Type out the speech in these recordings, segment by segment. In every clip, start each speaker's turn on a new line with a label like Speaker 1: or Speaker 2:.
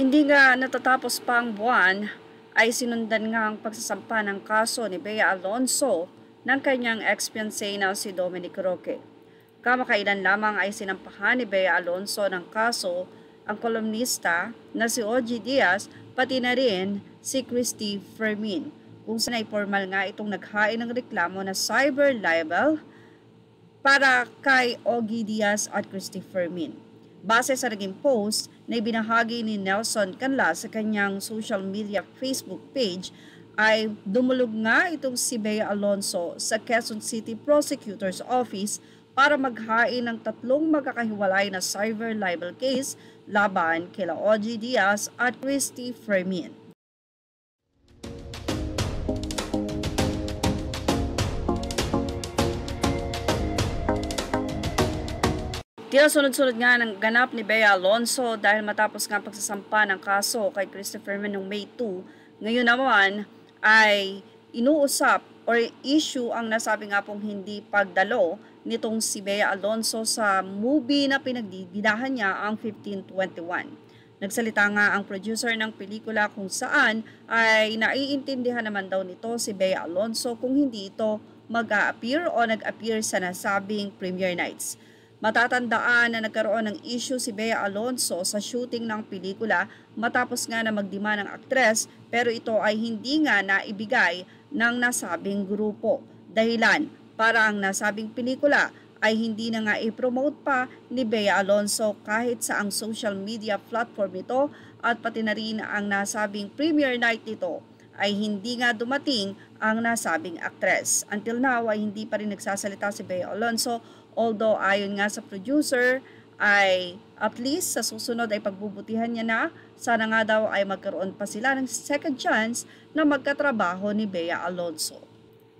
Speaker 1: Hindi nga natatapos pa ang buwan ay sinundan nga ang pagsasampa ng kaso ni Bea Alonzo ng kanyang ex-fiancé na si Dominic Roque. Kamakailan lamang ay sinampahan ni Bea Alonzo ng kaso ang kolumnista na si OG Diaz pati na rin si Christy Fermin, kung saan ay formal nga itong naghain ng reklamo na cyber libel para kay Ogie Diaz at Christy Fermin. Base sa naging post na ibinahagi ni Nelson Canlas sa kanyang social media Facebook page, ay dumulog nga itong si Bea Alonzo sa Quezon City Prosecutor's Office para maghain ng 3 magkakahiwalay na cyber libel case laban kila Ogie Diaz at Christy Fermin. Tila sunod-sunod nga ng ganap ni Bea Alonzo dahil matapos nga pagsasampa ng kaso kay Christopher Fermin noong May 2, ngayon naman ay inuusap or issue ang nasabi nga pong hindi pagdalo nitong si Bea Alonzo sa movie na pinagdididahan niya ang 1521. Nagsalita nga ang producer ng pelikula kung saan ay naiintindihan naman daw nito si Bea Alonzo kung hindi ito mag-a-appear o nag-appear sa nasabing premiere nights. Matatandaan na nagkaroon ng issue si Bea Alonzo sa shooting ng pelikula matapos nga na magdima ng aktres, pero ito ay hindi nga naibigay ng nasabing grupo. Dahilan para ang nasabing pelikula ay hindi na nga i-promote pa ni Bea Alonzo kahit sa ang social media platform ito at pati na rin ang nasabing premiere night nito ay hindi nga dumating ang nasabing aktres. Until now ay hindi pa rin nagsasalita si Bea Alonzo, although ayon nga sa producer ay at least sa susunod ay pagbubutihan niya na, sana nga daw ay magkaroon pa sila ng second chance na magkatrabaho ni Bea Alonzo.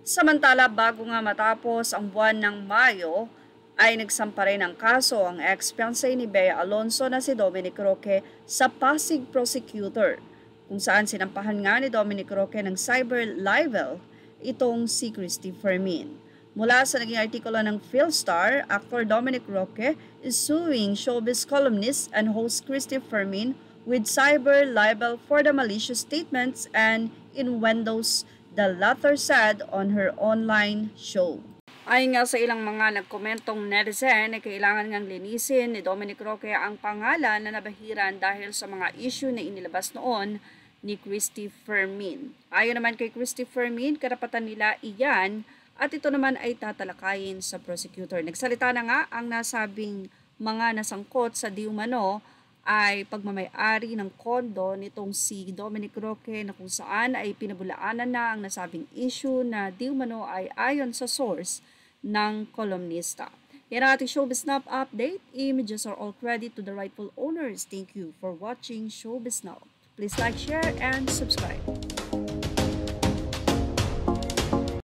Speaker 1: Samantala, bago nga matapos ang buwan ng Mayo, ay nagsampa rin ng kaso ang ex-fiancé ni Bea Alonzo na si Dominic Roque sa Pasig Prosecutor, kung saan sinampahan nga ni Dominic Roque ng cyber libel itong si Christy Fermin. Mula sa naging artikulo ng PhilStar, actor Dominic Roque is suing showbiz columnist and host Christy Fermin with cyber libel for the malicious statements and innuendos the latter said on her online show. Ayon nga sa ilang mga nagkomentong netizen, ay kailangan ngang linisin ni Dominic Roque ang pangalan na nabahiran dahil sa mga issue na inilabas noon ni Christy Fermin. Ayon naman kay Christy Fermin, karapatan nila iyan at ito naman ay tatalakayin sa prosecutor. Nagsalita na nga ang nasabing mga nasangkot sa di umano ay pagmamay-ari ng kondo nitong si Dominic Roque na kung saan ay pinabulaanan na ang nasabing issue na di umano ay ayon sa source ng kolumnista. Yan ang ating Showbiz Now update. Images are all credit to the rightful owners. Thank you for watching Showbiz Now. Please like, share, and subscribe.